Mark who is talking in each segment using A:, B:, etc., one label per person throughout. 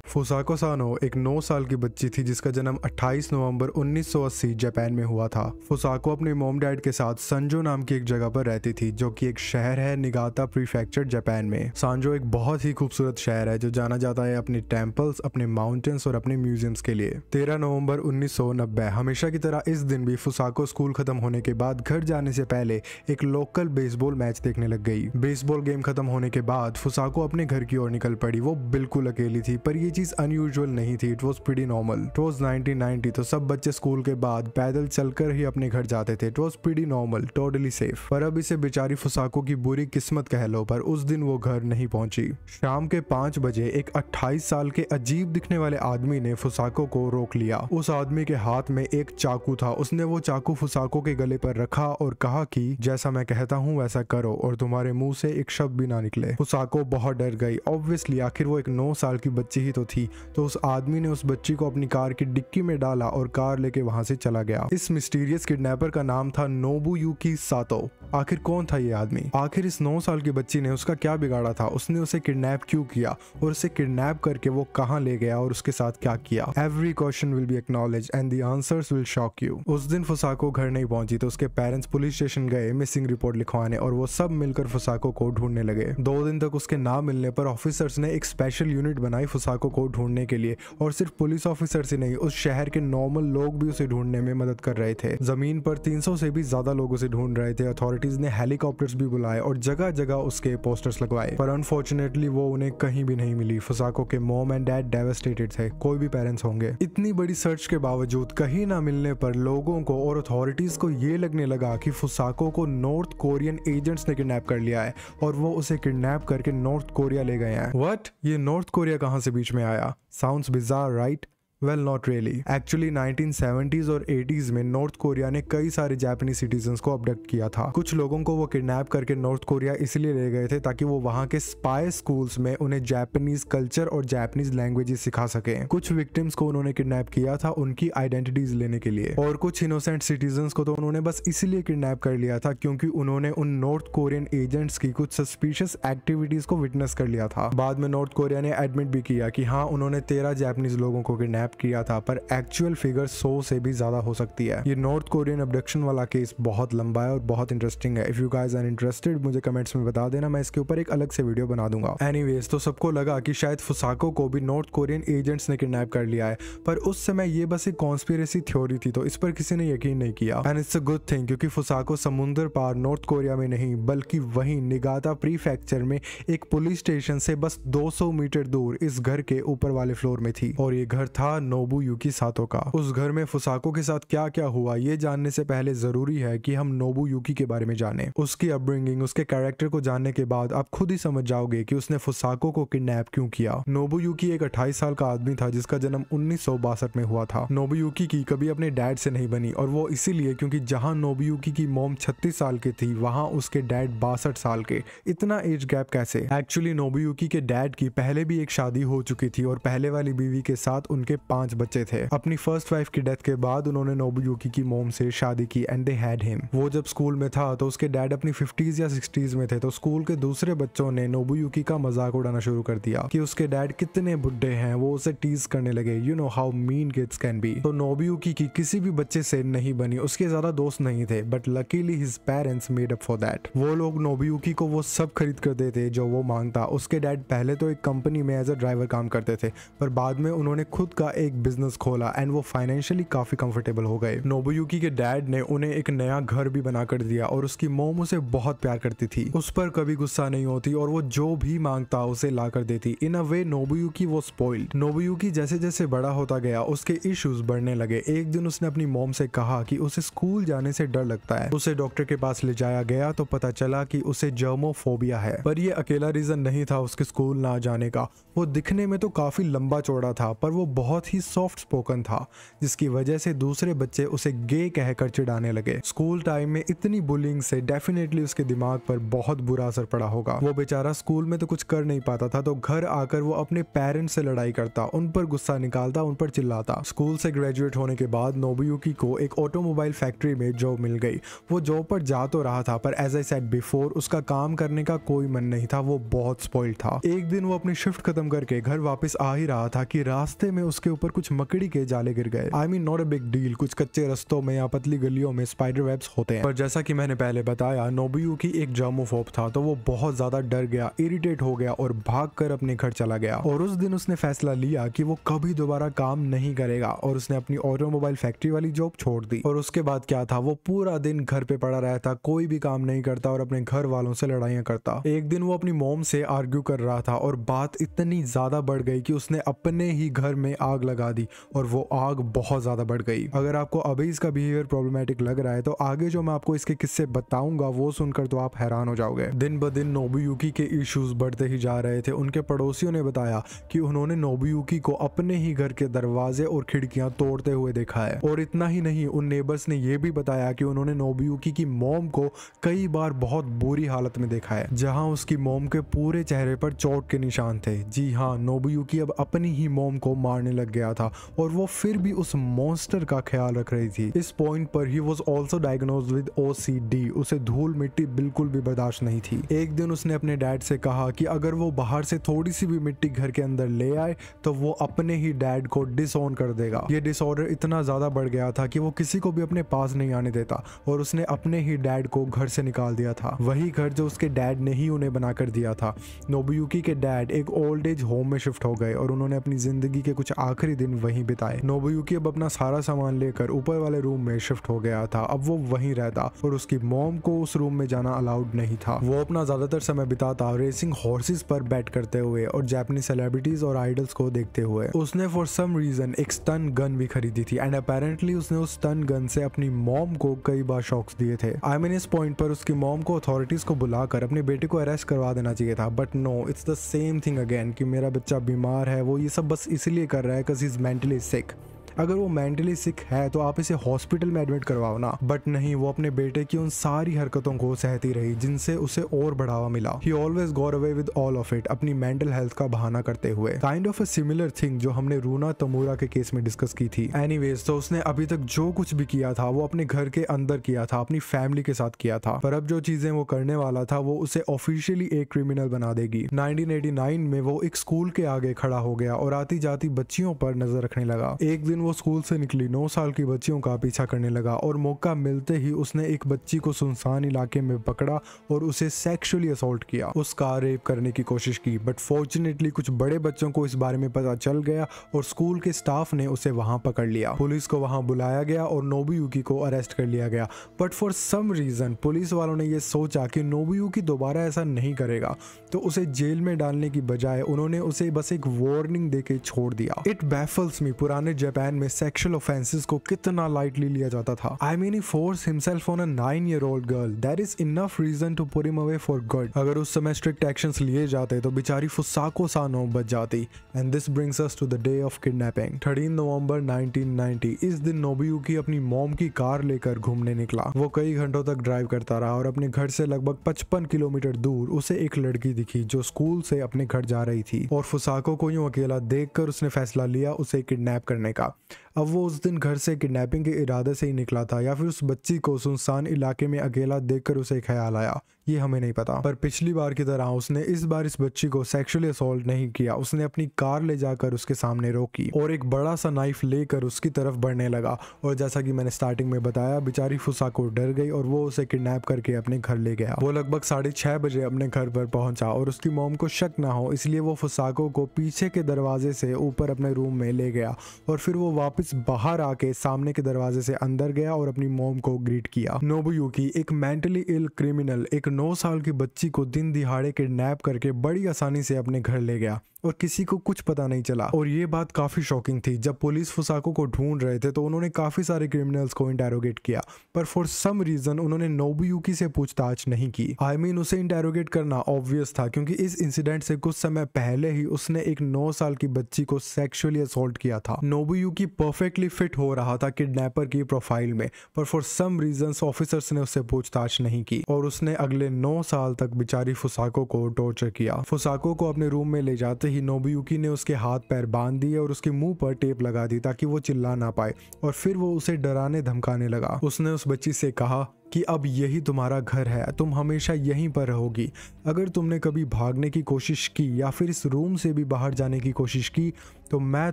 A: फुसाको सानो एक 9 साल की बच्ची थी जिसका जन्म 28 नवंबर 1980 जापान में हुआ था। फुसाको अपने मॉम डैड के साथ संजो नाम की एक जगह पर रहती थी जो कि एक शहर है निगाता प्रीफेक्चर जापान में। सांजो एक बहुत ही खूबसूरत शहर है जो जाना जाता है अपने टेम्पल्स, अपने माउंटेन्स और अपने म्यूजियम्स के लिए। 13 नवंबर 1990 हमेशा की तरह इस दिन भी फुसाको स्कूल खत्म होने के बाद घर जाने से पहले एक लोकल बेसबॉल मैच देखने लग गई। बेसबॉल गेम खत्म होने के बाद फुसाको अपने घर की ओर निकल पड़ी। वो बिल्कुल अकेली थी, पर ये चीज अनयूजुअल नहीं थी। It was pretty normal. It was 1990, तो सब बच्चे स्कूल के बाद पैदल चलकर ही अपने घर जाते थे। It was pretty normal, totally safe. पर अब इसे बेचारी फुसाको की बुरी किस्मत कह लो, पर उस दिन वो घर नहीं पहुंची। शाम के 5 बजे एक 28 साल के अजीब दिखने वाले आदमी ने फुसाको को रोक लिया। उस आदमी के हाथ में एक चाकू था। उसने वो चाकू फुसाको के गले पर रखा और कहा कि जैसा मैं कहता हूँ वैसा करो और तुम्हारे मुंह से एक शब्द भी ना निकले। फुसाको बहुत डर गई। ऑब्वियसली आखिर वो एक 9 साल की बच्ची ही तो थी। तो उस आदमी ने उस बच्ची को अपनी कार की डिक्की में डाला और कार लेके वहां से चला गया। इस मिस्टीरियस किडनैपर का नाम था नोबुयुकी सातो। आखिर कौन था ये आदमी? आखिर इस 9 साल की बच्ची ने उसका क्या बिगाड़ा था? उसने उसे किडनैप क्यों किया और उसे किडनैप करके वो कहां ले गया और उसके साथ क्या किया? Every question will be acknowledged and the answers will shock you. उस दिन फुसाको घर नहीं पहुंची तो उसके पेरेंट्स पुलिस स्टेशन गए मिसिंग रिपोर्ट लिखवाने और वो सब मिलकर फुसाको को ढूंढने लगे। 2 दिन तक उसके ना मिलने पर ऑफिसर्स ने एक स्पेशल यूनिट बनाई फुसाको को ढूंढने के लिए। और सिर्फ पुलिस ऑफिसर्स ही नहीं, उस शहर के नॉर्मल लोग भी उसे ढूंढने में मदद कर रहे थे। जमीन पर 300 से भी ज्यादा लोग उसे ढूंढ रहे थे। अथॉरिटीज ने हेलीकॉप्टर्स भी बुलाए और जगह जगह उसके पोस्टर्स लगवाए, पर अनफॉर्चुनेटली वो उन्हें कहीं भी नहीं मिली। फुसाको के मॉम एंड डैड डेवास्टेटेड थे। कोई भी पेरेंट्स होंगे। इतनी बड़ी सर्च के बावजूद कहीं ना मिलने पर लोगों को और अथॉरिटीज को ये लगने लगा कि फुसाको को नॉर्थ कोरियन एजेंट्स ने किडनैप कर लिया है और वो उसे किडनैप करके नॉर्थ कोरिया ले गए हैं। व्हाट? ये नॉर्थ कोरिया कहां से बीच में आया? Sounds bizarre, right? Well, not really. Actually 1970s और 80s में नॉर्थ कोरिया ने कई सारे जापानी सिटीजन्स को अबडक्ट किया था। कुछ लोगों को वो किडनैप करके नॉर्थ कोरिया इसलिए ले गए थे ताकि वो वहां के स्पाई स्कूल्स में उन्हें जापानीज कल्चर और जापानीज लैंग्वेजेस सिखा सके। कुछ विक्टिम्स को उन्होंने किडनैप किया था उनकी आइडेंटिटीज लेने के लिए, और कुछ इनोसेंट सिटीजन्स को तो उन्होंने बस इसलिए किडनैप कर लिया था क्योंकि उन्होंने उन नॉर्थ कोरियन एजेंट्स की कुछ सस्पिशियस एक्टिविटीज को विटनेस कर लिया था। बाद में नॉर्थ कोरिया ने एडमिट भी किया कि हाँ, उन्होंने 13 जापानीज लोगों को किडनैप किया था, पर एक्चुअल फिगर 100 से भी ज्यादा हो सकती है। ये नॉर्थ कोरियन अबडक्शन वाला केस बहुत लंबा है और बहुत इंटरेस्टिंग है। If you guys are interested मुझे कमेंट्स में बता देना, मैं इसके ऊपर एक अलग से वीडियो बना दूंगा। एनीवेज, तो सबको लगा कि शायद फुसाको को भी नॉर्थ कोरियन एजेंट्स ने किडनैप कर लिया है, पर उस समय ये बस एक कॉन्स्पिरेसी थ्योरी थी, तो इस पर किसी ने यकीन नहीं किया। And it's a good thing, क्योंकि फुसाको समुद्र पार नॉर्थ कोरिया में नहीं बल्कि वहीं निगाता प्रीफेक्चर में एक पुलिस स्टेशन से बस 200 मीटर दूर इस घर के ऊपर वाले फ्लोर में थी। और ये घर था नोबुयुकी सातो का। उस घर में फुसाको के साथ क्या क्या हुआ ये जानने से पहले जरूरी है कि हम नोबुयुकी के बारे में जानें। उसकी अपब्रिंगिंग, उसके कैरेक्टर को जानने के बाद आप खुद ही समझ जाओगे कि उसने फुसाको को किडनैप क्यों किया। नोबुयुकी एक 28 साल का आदमी था जिसका जन्म 1962 में हुआ था। नोबुयुकी की कभी अपने डैड से नहीं बनी, और वो इसीलिए क्योंकि जहां नोबुयुकी की मॉम 36 साल की थी वहां उसके डैड 62 साल के। इतना एज गैप कैसे? एक्चुअली नोबुयुकी के डैड की पहले भी एक शादी हो चुकी थी और पहले वाली बीवी के साथ उनके 5 बच्चे थे। अपनी फर्स्ट वाइफ की डेथ के बाद उन्होंने नोबुयुकी की मॉम से शादी की एंड दे हैड हिम। वो जब स्कूल में था तो उसके डैड अपनी 50s या 60s में थे, तो स्कूल के दूसरे बच्चों ने नोबुयुकी का मजाक उड़ाना शुरू कर दिया कि उसके डैड कितने बुड्ढे हैं। वो उसे टीज करने लगे। You know how mean kids can be. तो नोबुयुकी की किसी भी बच्चे से नहीं बनी। उसके ज्यादा दोस्त नहीं थे, but luckily his parents made up for that. वो लोग नोबुयुकी को वो सब खरीद कर देते जो वो मांगता। उसके डैड पहले तो एक कंपनी में एज अ ड्राइवर काम करते थे, पर बाद में उन्होंने खुद का एक बिजनेस खोला एंड वो फाइनेंशियली काफी कंफर्टेबल हो गए। नोबुयुकी के डैड ने उन्हें एक नया घर भी बना कर दिया और उसकी मॉम उसे बहुत प्यार करती थी। उस पर कभी गुस्सा नहीं होती और वो जो भी मांगता उसे ला कर देती। इन अ वे नोबुयुकी वो स्पॉइल्ड। नोबुयुकी जैसे जैसे बड़ा होता गया उसके इश्यूज बढ़ने लगे। एक दिन उसने अपनी मॉम से कहा कि उसे स्कूल जाने से डर लगता है। उसे डॉक्टर के पास ले जाया गया तो पता चला कि उसे जर्मोफोबिया है। पर ये अकेला रीजन नहीं था उसके स्कूल ना जाने का। वो दिखने में तो काफी लंबा चौड़ा था, पर वो बहुत बहुत ही सॉफ्ट स्पोकन था, जिसकी वजह से दूसरे बच्चे उसे गे कहकर चिढ़ाने लगे। स्कूल टाइम में इतनी बुलिंग से डेफिनेटली उसके दिमाग पर बहुत बुरा असर पड़ा होगा। वो बेचारा स्कूल में तो कुछ कर नहीं पाता था, तो घर आकर वो अपने पेरेंट्स से लड़ाई करता, उन पर गुस्सा निकालता, उन पर चिल्लाता। स्कूल से ग्रेजुएट होने के बाद नोबुयुकी को एक ऑटोमोबाइल फैक्ट्री में जॉब मिल गई। वो जॉब पर जा तो रहा था, पर एज आई सेड बिफोर उसका काम करने का कोई मन नहीं था, वो बहुत स्पॉइल्ड था। एक दिन वो अपनी शिफ्ट खत्म करके घर वापस आ ही रहा था कि रास्ते में उसके ऊपर कुछ मकड़ी के जाले गिर गए। I mean not a big deal, कुछ कच्चे रस्तों में या पतली गलियों में स्पाइडर वेब्स होते हैं, पर जैसा कि मैंने पहले बताया नोबुयुकी एक जर्मोफोब था, तो वो बहुत ज्यादा डर गया, इरिटेट हो गया और भागकर अपने घर चला गया। और उस दिन उसने फैसला लिया कि वो कभी दोबारा काम नहीं करेगा और उसने अपनी ऑटोमोबाइल फैक्ट्री वाली जॉब छोड़ दी। और उसके बाद क्या था, वो पूरा दिन घर पे पड़ा रहता, कोई भी काम नहीं करता और अपने घर वालों से लड़ाइयां करता। एक दिन वो अपनी मॉम से आर्ग्यू कर रहा था और बात इतनी ज्यादा बढ़ गई कि उसने अपने ही घर में आग लगा दी और वो आग बहुत ज्यादा बढ़ गई। अगर आपको अभी इसका बिहेवियर प्रॉब्लमेटिक लग रहा है तो आगे जो मैं आपको इसके किस्से बताऊंगा वो सुनकर तो आप हैरान हो जाओगे। दिन ब दिन नोबुयुकी के इश्यूज बढ़ते ही जा रहे थे। उनके पड़ोसियों ने बताया कि उन्होंने नोबुयुकी को अपने ही घर के दरवाजे और खिड़कियां तोड़ते हुए देखा है। और इतना ही नहीं, उन नेबर्स ने यह भी बताया कि उन्होंने नोबुयुकी की मॉम को कई बार बहुत बुरी हालत में देखा है, जहां उसकी मॉम के पूरे चेहरे पर चोट के निशान थे। जी हाँ, नोबुयुकी अब अपनी ही मॉम को मारने लग गया था और वो फिर भी उस मॉन्स्टर का ख्याल रख रही थी। इस पॉइंट पर he was also diagnosed with OCD। उसे धूल मिट्टी बिल्कुल भी बर्दाश्त नहीं थी। एक दिन उसने अपने डैड से कहा कि अगर वो बाहर से थोड़ी सी भी मिट्टी घर के अंदर ले आए तो वो अपने ही डैड को डिसऑन कर देगा। ये डिसऑर्डर इतना ज्यादा बढ़ गया था कि वो किसी को भी अपने पास नहीं आने देता और उसने अपने ही डैड को घर से निकाल दिया था, वही घर जो उसके डैड ने ही उन्हें बनाकर दिया था। नोबुयुकी के डैड एक ओल्ड एज होम में शिफ्ट हो गए और उन्होंने अपनी जिंदगी के कुछ आखिरी दिन वहीं बिताए। नोबुयुकी अब अपना सारा सामान लेकर ऊपर वाले रूम में शिफ्ट हो गया था। अब वो वहीं रहता और उसकी मॉम को उस रूम में जाना अलाउड नहीं था। वो अपना ज्यादातर समय बिताता रेसिंग हॉर्सेस पर बैट करते हुए और जापानी सेलिब्रिटीज और आइडल्स को देखते हुए। उसने फॉर सम रीजन एक स्टन गन भी खरीदी थी एंड अपेरेंटली उसने उस स्टन गन से अपनी मॉम को कई बार शॉक्स दिए थे। आई मीन इस पॉइंट पर उसकी मॉम को अथॉरिटीज को बुलाकर अपने बेटे को अरेस्ट करवा देना चाहिए था, but no, it's the same thing again कि मेरा बच्चा बीमार है, वो ये सब बस इसलिए कर रहा है बिकॉज़ ही इज मेंटली सिक। अगर वो मेंटली सिक है तो आप इसे हॉस्पिटल में एडमिट करवाओ ना, बट नहीं, वो अपने बेटे की उन सारी हरकतों को सहती रही जिनसे उसे और बढ़ावा मिला। ही always got away with all of it, अपनी मेंटल हेल्थ का बहाना करते हुए। Kind of a similar thing जो हमने रूना तमुरा के केस में डिस्कस की थी। एनीवेज, तो उसने अभी तक जो कुछ भी किया था वो अपने घर के अंदर किया था, अपनी फैमिली के साथ किया था, पर अब जो चीजें वो करने वाला था वो उसे ऑफिशियली एक क्रिमिनल बना देगी। 1989 में वो एक स्कूल के आगे खड़ा हो गया और आती जाती बच्चियों पर नजर रखने लगा। एक दिन वो स्कूल से निकली 9 साल की बच्चियों का पीछा करने लगा और मौका मिलते ही उसने एक बच्ची को सुनसान इलाके में पकड़ा और उसे सेक्सुअली असॉल्ट किया, उसका रेप करने की कोशिश की। बट फॉर्चुनेटली कुछ बड़े बच्चों को इस बारे में पता चल गया और स्कूल के स्टाफ ने उसे वहां पकड़ लिया। पुलिस को वहां बुलाया गया और नोबुयुकी को अरेस्ट कर लिया गया। But for some reason police वालों ने यह सोचा कि नोबुयुकी दोबारा ऐसा नहीं करेगा, तो उसे जेल में डालने की बजाय उन्होंने उसे बस एक वार्निंग देके छोड़ दिया। इट बैफल्स मी, पुराने जापान में सेक्सुअल ऑफेंसेस को कितना लाइटली लिया जाता था। I mean he force himself on a 9-year-old girl, that is enough reason to put him away for good. अगर उस समय स्ट्रिक्ट एक्शंस लिए जाते तो बेचारी फुसाको सानो बच जाती। And this brings us to the day of kidnapping, 13 November 1990। इस दिन नोबुयुकी अपनी मॉम की कार लेकर घूमने निकला। वो कई घंटों तक ड्राइव करता रहा और अपने घर से लगभग 55 किलोमीटर दूर उसे एक लड़की दिखी जो स्कूल से अपने घर जा रही थी और फुसाको को यूं अकेला देखकर उसने फैसला लिया उसे किडनैप करने का। अब वो उस दिन घर से किडनैपिंग के इरादे से ही निकला था या फिर उस बच्ची को सुनसान इलाके में अकेला देखकर उसे ख्याल आया, ये हमें नहीं पता। पर पिछली बार की तरह उसने इस बार इस बच्ची को सेक्सुअली असॉल्ट नहीं किया। उसने अपनी कार ले जाकर उसके सामने रोकी और एक बड़ा सा नाइफ लेकर उसकी तरफ बढ़ने लगा। और जैसा कि मैंने स्टार्टिंग में बताया, बेचारी फुसाको डर गई और वो उसे किडनैप करके अपने घर ले गया। वो लगभग 6:30 बजे अपने घर पर पहुंचा और उसकी मॉम को शक ना हो इसलिए वो फुसाको को पीछे के दरवाजे से ऊपर अपने रूम में ले गया और फिर वो वापस बाहर आके सामने के दरवाजे से अंदर गया और अपनी मॉम को ग्रीट किया। नोबुयुकी एक मेंटली इल क्रिमिनल एक 9 साल की बच्ची को दिन दिहाड़े किडनैप करके बड़ी आसानी से अपने घर ले गया और किसी को कुछ पता नहीं चला। और ये बात काफी शॉकिंग थी। जब पुलिस फुसाको को ढूंढ रहे थे तो उन्होंने काफी सारे क्रिमिनल्स को इंटेरोगेट किया, पर फॉर सम रीजन उन्होंने नोबुयुकी से पूछताछ नहीं की। आई मीन उसे इंटेरोगेट करना ऑब्वियस था, क्योंकि इस इंसिडेंट से कुछ समय पहले ही उसने एक 9 साल की बच्ची को सेक्सुअली असॉल्ट किया था। नोबुयुकी परफेक्टली फिट हो रहा था किडनैपर की प्रोफाइल में, पर फॉर सम रीजंस ऑफिसर्स ने उससे पूछताछ नहीं की और उसने अगले 9 साल तक बेचारी फुसाको को टॉर्चर किया। फुसाको को अपने रूम में ले जाते ही नोबुयुकी ने उसके हाथ पैर बांध दिए और उसके मुंह पर टेप लगा दी ताकि वो चिल्ला ना पाए, और फिर वो उसे डराने धमकाने लगा। उसने उस बच्ची से कहा कि अब यही तुम्हारा घर है, तुम हमेशा यहीं पर रहोगी। अगर तुमने कभी भागने की कोशिश की या फिर इस रूम से भी बाहर जाने की कोशिश की तो मैं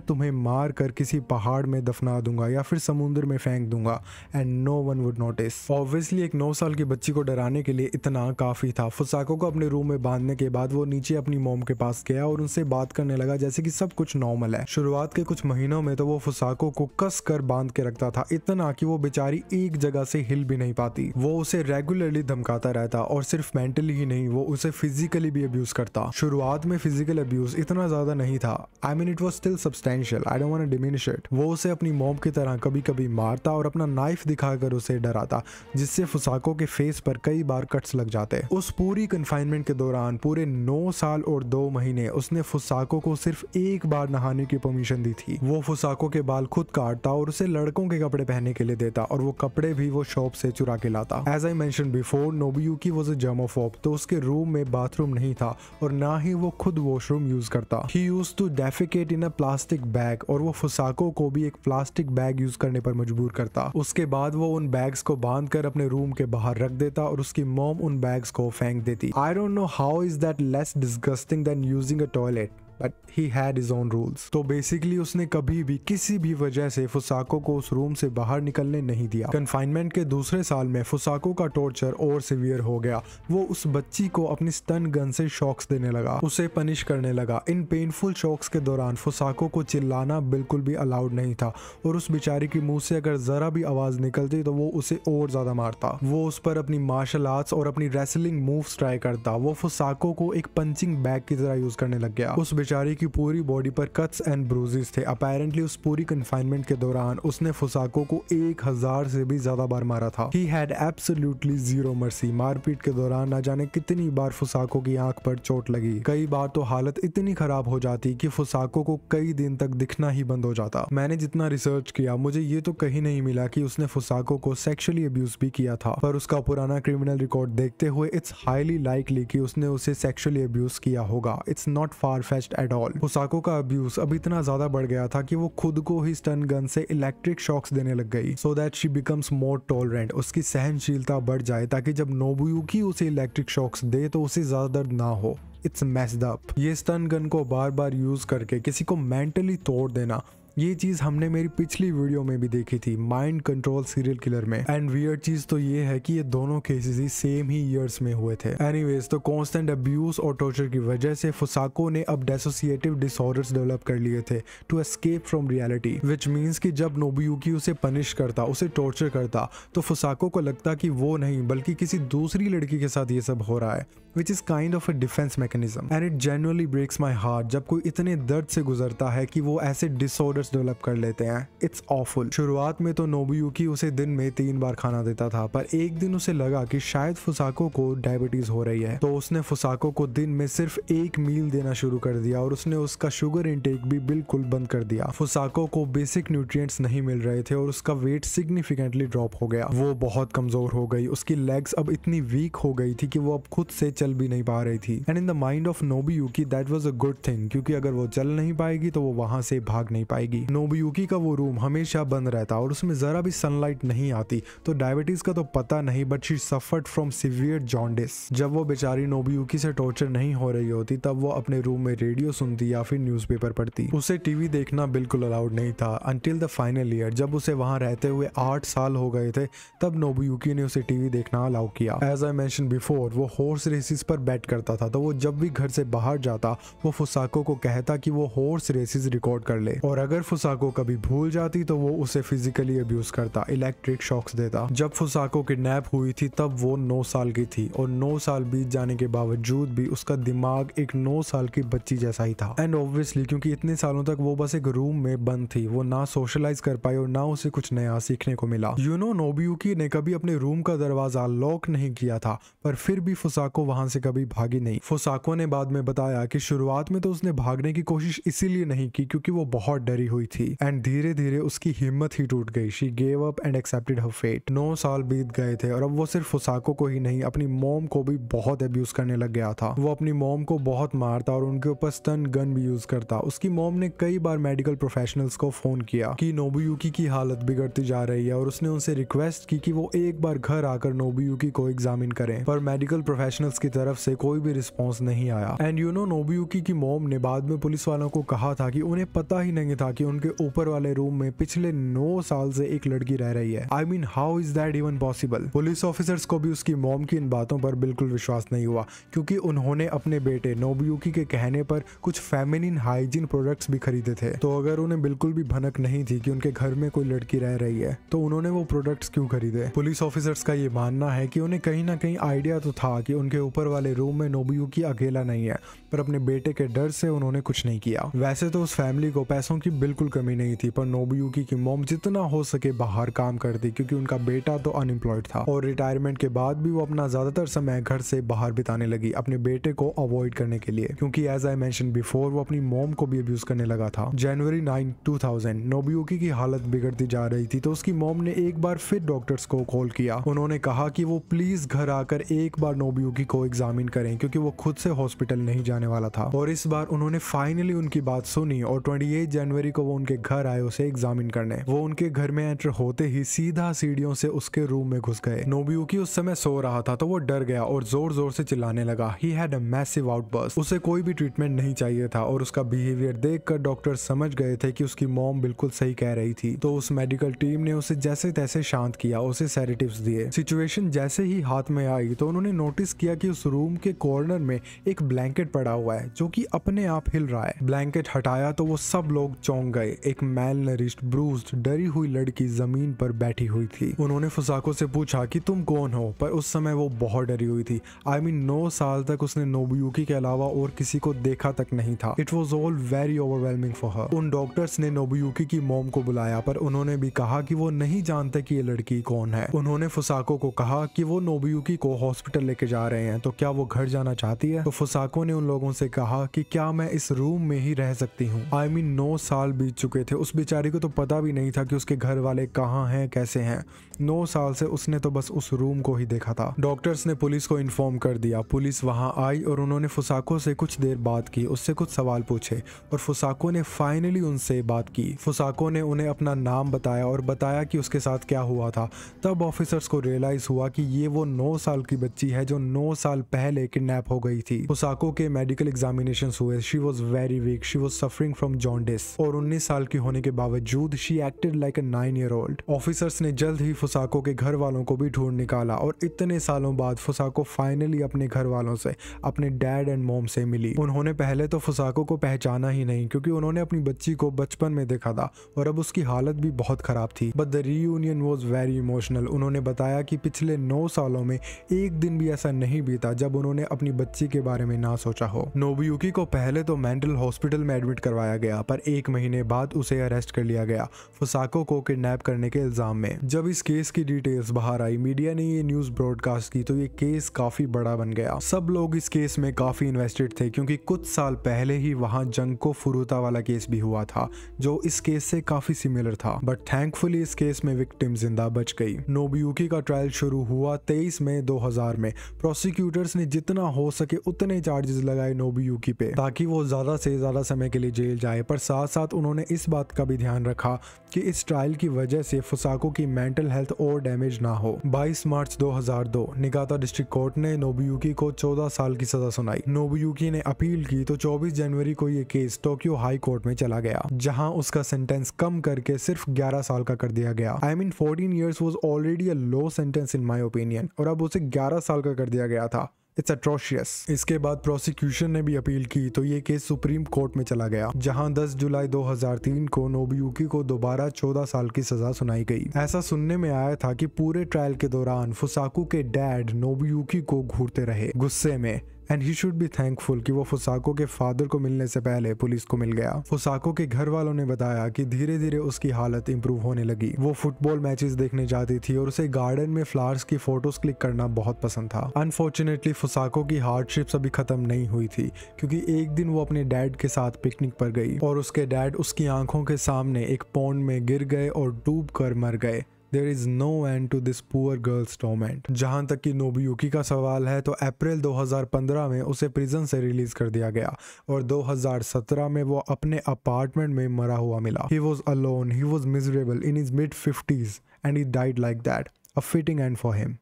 A: तुम्हें मार कर किसी पहाड़ में दफना दूंगा या फिर समुद्र में फेंक दूंगा and no one would notice. Obviously एक 9 साल की बच्ची को डराने के लिए इतना काफी था। फुसाको को अपने रूम में बांधने के बाद वो नीचे अपनी मॉम के पास गया और उनसे बात करने लगा जैसे कि सब कुछ नॉर्मल है। शुरुआत के कुछ महीनों में तो वो फुसाको को कस कर बांध के रखता था, इतना कि वो बेचारी एक जगह से हिल भी नहीं पाती। वो उसे रेगुलरली धमकाता रहता और सिर्फ मेंटली ही नहीं, वो उसे फिजिकली भी अब्यूज करता। शुरुआत में फिजिकल अब्यूज इतना ज्यादा नहीं था, I mean it was still substantial, I don't want to diminish it. वो उसे अपनी मॉम की तरह कभी कभी मारता और अपना नाइफ दिखाकर उसे डराता, जिससे फुसाको के फेस पर कई बार कट्स लग जाते। उस पूरी कन्फाइनमेंट के दौरान पूरे 9 साल और 2 महीने उसने फुसाको को सिर्फ एक बार नहाने की परमिशन दी थी। वो फुसाको के बाल खुद काटता और उसे लड़कों के कपड़े पहनने के लिए देता, और वो कपड़े भी वो शॉप से चुरा के लाता। As I mention before, Nobuyuki was a germophobe, तो उसके रूम में बाथरूम नहीं था और ना ही वो खुद वॉशरूम यूज करता। He used to defecate in a plastic bag, और वो फुसाको को भी एक प्लास्टिक बैग यूज करने पर मजबूर करता। उसके बाद वो उन बैग्स को बांध कर अपने रूम के बाहर रख देता और उसकी मॉम उन बैग्स को फेंक देती। I don't know how is that less disgusting than using a toilet, but he had his own rules. तो बेसिकली उसने कभी भी किसी भी वजह से फुसाको को उस रूम से बाहर निकलने नहीं दिया। कन्फाइनमेंट के दूसरे साल में फुसाको का टॉर्चर और सिवियर हो गया। वो उस बच्ची को अपनी स्टन गन से शॉक्स देने लगा, उसे पनिश करने लगा। इन पेनफुल शॉक्स के दौरान फुसाको को चिल्लाना बिल्कुल भी अलाउड नहीं था, और उस बेचारी की मुंह से अगर जरा भी आवाज निकलती तो वो उसे और ज्यादा मारता। वो उस पर अपनी मार्शल आर्ट्स और अपनी रेसलिंग मूव्स ट्राई करता। वो फुसाको को एक पंचिंग बैग की तरह यूज करने लग गया। उस बेचारी की पूरी बॉडी पर कट्स एंड ब्रूजेस थे। अपेरेंटली उस पूरी कन्फाइनमेंट के दौरान उसने फुसाको को 1000 से भी ज्यादा बार मारा था। He had absolutely zero mercy. मारपीट के दौरान ना जाने कितनी बार फुसाको की आंख पर चोट लगी। कई बार तो हालत इतनी खराब हो जाती कि फुसाको को कई दिन तक दिखना ही बंद हो जाता। मैंने जितना रिसर्च किया मुझे ये तो कहीं नहीं मिला कि उसने फुसाको को सेक्सुअली अब्यूज भी किया था, पर उसका पुराना क्रिमिनल रिकॉर्ड देखते हुए इट्स हाईली लाइकली कि उसने उसे सेक्सुअली अब्यूज किया होगा। It's not far fetched at all. Fusako का अब्यूज अब इतना ज्यादा बढ़ गया था कि वो खुद को ही स्टन गन से इलेक्ट्रिक शॉक्स देने लग गई, so that she becomes more tolerant. उसकी सहनशीलता बढ़ जाए ताकि जब नोबुयुकी उसे इलेक्ट्रिक शॉक्स दे तो उसे ज्यादा दर्द ना हो। It's messed up. ये स्टन गन को बार बार यूज करके किसी को मेंटली तोड़ देना, ये चीज हमने मेरी पिछली वीडियो में भी देखी थी, माइंड कंट्रोल सीरियल किलर में। एंड वियर्ड चीज तो ये है कि ये दोनों केसेस ही सेम ही ईयर्स में हुए थे। एनीवेज, तो कांस्टेंट अब्यूज और टॉर्चर की वजह से फुसाको ने अब डिसोसिएटिव डिसऑर्डर्स डेवलप कर लिए थे to escape from reality, which means कि जब नोबुयुकी उसे पनिश करता, उसे टॉर्चर करता, तो फुसाको को लगता कि वो नहीं बल्कि किसी दूसरी लड़की के साथ ये सब हो रहा है, which is kind of a defence mechanism. And it genuinely breaks my heart जब कोई इतने दर्द से गुजरता है कि वो ऐसे डिसऑर्डर्स डेवलप कर लेते हैं। It's awful. शुरुआत में तो नोबुयुकी उसे दिन में 3 बार खाना देता था, पर एक दिन उसे लगा कि शायद फुसाको को डायबिटीज हो रही है, तो उसने फुसाको को दिन में सिर्फ 1 मील देना शुरू कर दिया और उसने उसका शुगर इंटेक भी बिल्कुल बंद कर दिया। फुसाको को बेसिक न्यूट्रिएंट्स नहीं मिल रहे थे और उसका वेट सिग्निफिकेंटली ड्रॉप हो गया। वो बहुत कमजोर हो गई, उसकी लेग्स अब इतनी वीक हो गई थी कि वो अब खुद से चल भी नहीं पा रही थी। And in the mind of Nobuyuki that was a good thing, क्योंकि अगर वो चल नहीं पाएगी तो वो वहां से भाग नहीं पाएगी। नोबुयुकी का वो रूम हमेशा बंद रहता और उसमें जरा भी सनलाइट नहीं आती, तो डायबिटीज का तो पता नहीं, but she suffered from severe jaundice. जब वो बेचारी नोबुयुकी से टॉर्चर नहीं हो रही होती तब वो अपने रूम में रेडियो सुनती या फिर न्यूज़पेपर पढ़ती। उसे टीवी देखना बिल्कुल अलाउड नहीं था अंटिल द फाइनल ईयर। जब उसे वहां रहते हुए 8 साल हो गए थे तब नोबुयुकी ने उसे टीवी देखना अलाउ किया। एज आई मेंशन बिफोर, वो हॉर्स रेसेस पर बैट करता था, तो वो जब भी घर से बाहर जाता वो फुसाको को कहता कि वो हॉर्स रेसेस रिकॉर्ड कर ले, और अगर फुसाको कभी भूल जाती तो वो उसे फिजिकली अब्यूज करता, इलेक्ट्रिक शॉक्स देता। जब फुसाको किडनैप हुई थी तब वो 9 साल की थी और 9 साल बीत जाने के बावजूद भी उसका दिमाग एक 9 साल की बच्ची जैसा ही था। एंड ऑब्वियसली क्योंकि इतने सालों तक वो बस एक रूम में बंद थी, वो ना सोशलाइज कर पाई और ना उसे कुछ नया सीखने को मिला। नोबुयुकी ने कभी अपने रूम का दरवाजा लॉक नहीं किया था, पर फिर भी फुसाको वहां से कभी भागी नहीं। फुसाको ने बाद में बताया कि शुरुआत में तो उसने भागने की कोशिश इसीलिए नहीं की क्योंकि वो बहुत डरी हुई थी एंड धीरे धीरे उसकी हिम्मत ही टूट गई। She gave up and accepted her fate. 9 साल बीत गए थे और अब वो सिर्फ फुसाको को ही नहीं अपनी मॉम को भी बहुत अब्यूज करने लग गया था। वो अपनी मॉम को बहुत मारता और उनके ऊपर स्टन गन भी यूज करता। उसकी मॉम ने कई बार मेडिकल प्रोफेशनल्स को फोन किया कि नोबुयुकी की हालत बिगड़ती जा रही है और उसने उनसे रिक्वेस्ट की कि वो एक बार घर आकर नोबुयुकी को एग्जामिन करें, पर मेडिकल प्रोफेशनल्स की तरफ से कोई भी रिस्पॉन्स नहीं आया। एंड नोबुयुकी की मॉम ने बाद में पुलिस वालों को कहा था कि उन्हें पता ही नहीं था कि उनके ऊपर वाले रूम में पिछले 9 साल से एक लड़की रह रही है। I mean how is that even possible. Police officers को भी उसकी मॉम की इन बातों पर बिल्कुल विश्वास नहीं हुआ क्योंकि उन्होंने अपने बेटे नोबुयुकी के कहने पर कुछ फेमिनिन हाइजीन प्रोडक्ट्स भी खरीदे थे। तो अगर उन्हें बिल्कुल भी भनक नहीं थी कि उनके घर में कोई लड़की रह रही है तो उन्होंने वो प्रोडक्ट्स क्यों खरीदे। पुलिस ऑफिसर्स का ये मानना है कि उन्हें कहीं ना कहीं आइडिया तो था कि उनके ऊपर वाले रूम में नोबुयुकी अकेला नहीं है, पर अपने बेटे के डर से उन्होंने कुछ नहीं किया। वैसे तो उस फैमिली को पैसों की बिल्कुल कमी नहीं थी, पर नोबुयुकी की मॉम जितना हो सके बाहर काम करती क्योंकि उनका बेटा तो अनएम्प्लॉयड था और रिटायरमेंट के बाद भी वो अपना ज्यादातर समय घर से बाहर बिताने लगी अपने बेटे को अवॉइड करने के लिए, क्योंकि एज आई मेंशन बिफोर वो अपनी मॉम को भी अब्यूज करने लगा था। जनवरी 9, 2000 नोबुयुकी की हालत बिगड़ती जा रही थी तो उसकी मॉम ने एक बार फिर डॉक्टर्स को कॉल किया। उन्होंने कहा कि वो प्लीज घर आकर एक बार नोबुयुकी को एग्जामिन करें क्योंकि वो खुद से हॉस्पिटल नहीं जाने वाला था। और इस बार उन्होंने फाइनली उनकी बात सुनी और 28 जनवरी को वो उनके घर आए उसे एग्जामिन करने। वो उनके घर में एंटर होते ही सीधा सीढ़ियों से उसके रूम में घुस गए। नोबुयुकी उस समय सो रहा था तो वो डर गया और जोर जोर से चिल्लाने लगा। He had a massive outburst. उसे कोई भी ट्रीटमेंट नहीं चाहिए था और उसका बिहेवियर देखकर डॉक्टर समझ गए थे कि उसकी मॉम बिल्कुल सही कह रही थी। तो उस मेडिकल टीम ने उसे जैसे तैसे शांत किया, उसे सेडेटिव्स दिए। सिचुएशन जैसे ही हाथ में आई तो उन्होंने नोटिस किया कि उस रूम के कॉर्नर में एक ब्लैंकेट पड़ा हुआ है जो कि अपने आप हिल रहा है। ब्लैंकेट हटाया तो वो सब लोग चौंक गए। एक मैल नरिश्ड ब्रूज्ड डरी हुई लड़की जमीन पर बैठी हुई थी। उन्होंने फुसाको से पूछा कि तुम कौन हो, पर उस समय वो बहुत डरी हुई थी। आई मीन 9 साल तक उसने नोबुयुकी के अलावा और किसी को देखा तक नहीं था। It was all very overwhelming for her. उन डॉक्टर्स ने नोबुयुकी की मॉम को बुलाया पर उन्होंने भी कहा कि वो नहीं जानते कि ये लड़की कौन है। उन्होंने फुसाको को कहा कि वो नोबुयुकी को हॉस्पिटल लेके जा रहे हैं तो क्या वो घर जाना चाहती है। तो फुसाको ने उन लोगों से कहा कि क्या मैं इस रूम में ही रह सकती हूँ। आई मीन 9 साल बीत चुके थे, उस बेचारी को तो पता भी नहीं था कि उसके घर वाले कहाँ हैं, कैसे हैं। 9 साल से उसने तो बस उस रूम को ही देखा था। डॉक्टर्स ने पुलिस को इन्फॉर्म कर दिया। पुलिस वहां आई और उन्होंने फुसाको से कुछ देर बात की, उससे कुछ सवाल पूछे और फुसाको ने फाइनली उनसे बात की। फुसाको ने उन्हें अपना नाम बताया और बताया कि उसके साथ क्या हुआ था। तब ऑफिसर्स को रियलाइज हुआ कि ये वो 9 साल की बच्ची है जो 9 साल पहले किडनैप हो गई थी। फुसाको के मेडिकल एग्जामिनेशन हुए। She was very weak, she was suffering from jaundice और 19 साल की होने के बावजूद she acted like a 9-year-old। Officers ने जल्द ही फुसाको के घर वालों को भी ढूंढ निकाला और इतने सालों बाद फुसाको फाइनली अपने घर वालों से, अपने डैड एंड मॉम से मिली। उन्होंने पहले तो फुसाको को पहचाना ही नहीं क्योंकि उन्होंने अपनी बच्ची को बचपन में देखा था और अब उसकी हालत भी बहुत खराब थी। But the reunion was very emotional. उन्होंने बताया कि पिछले 9 सालों में एक दिन भी ऐसा नहीं बीता जब उन्होंने अपनी बच्ची के बारे में ना सोचा हो। नोबुयुकी को पहले तो मेंटल हॉस्पिटल में एडमिट करवाया गया पर 1 महीने बाद उसे अरेस्ट कर लिया गया फुसाको को किडनैप करने के इल्जाम में। जब इस केस की डिटेल्स बाहर आई, मीडिया ने ये न्यूज ब्रॉडकास्ट की तो ये केस काफी बड़ा बन गया। सब लोग इस केस में काफी इन्वेस्टेड थे क्योंकि कुछ साल पहले ही वहां जंको फुरुता वाला केस भी हुआ था जो इस केस से काफी सिमिलर था। बट थैंकफुली इस केस में विक्टिम जिंदा बच गई। नोबुयुकी का ट्रायल शुरू हुआ 23 मई 2000 में। प्रोसिक्यूटर्स ने जितना हो सके उतने चार्जेस लगाए नोबुयुकी पे ताकि वो ज्यादा से ज्यादा समय के लिए जेल जाए, पर साथ साथ उन्होंने इस बात का भी ध्यान रखा कि इस ट्रायल की वजह से फुसाको की मेंटल हेल्थ और डैमेज ना हो। 22 मार्च 2002 निगाता डिस्ट्रिक्ट कोर्ट ने नोबुयुकी को 14 साल की सजा सुनाई। नोबुयुकी ने अपील की तो 24 जनवरी को ये केस टोक्यो हाई कोर्ट में चला गया जहां उसका सेंटेंस कम करके सिर्फ 11 साल का कर दिया गया। I mean 14 years was already a low sentence in my opinion और अब उसे 11 साल का कर दिया गया था। It's atrocious. इसके बाद प्रोसिक्यूशन ने भी अपील की तो ये केस सुप्रीम कोर्ट में चला गया, जहां 10 जुलाई 2003 को नोबुयुकी को दोबारा 14 साल की सजा सुनाई गई। ऐसा सुनने में आया था कि पूरे ट्रायल के दौरान फुसाकू के डैड नोबुयुकी को घूरते रहे गुस्से में, and he should be thankful कि वो फुसाको के फादर को मिलने से पहले पुलिस को मिल गया। फुसाको के घर वालों ने बताया कि धीरे धीरे उसकी हालत इंप्रूव होने लगी। वो फुटबॉल मैचेस देखने जाती थी और उसे गार्डन में फ्लावर्स की फोटोज क्लिक करना बहुत पसंद था। अनफॉर्चुनेटली फुसाको की हार्डशिप्स अभी खत्म नहीं हुई थी, क्योंकि एक दिन वो अपने डैड के साथ पिकनिक पर गई और उसके डैड उसकी आंखों के सामने एक पॉन्ड में गिर गए और डूब कर मर गए। There is no end to this poor girl's torment। जहां तक कि नोबुयुकी का सवाल है तो अप्रैल 2015 में उसे प्रिजन से रिलीज कर दिया गया और 2017 में वो अपने अपार्टमेंट में मरा हुआ मिला। He was alone, he was miserable in his mid-50s and he died like that। A fitting end for him।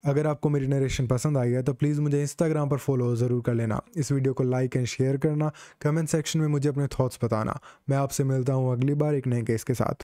A: अगर आपको मेरी नरेशन पसंद आई है तो प्लीज़ मुझे इंस्टाग्राम पर फॉलो ज़रूर कर लेना। इस वीडियो को लाइक एंड शेयर करना, कमेंट सेक्शन में मुझे अपने थॉट्स बताना। मैं आपसे मिलता हूँ अगली बार एक नए केस के साथ।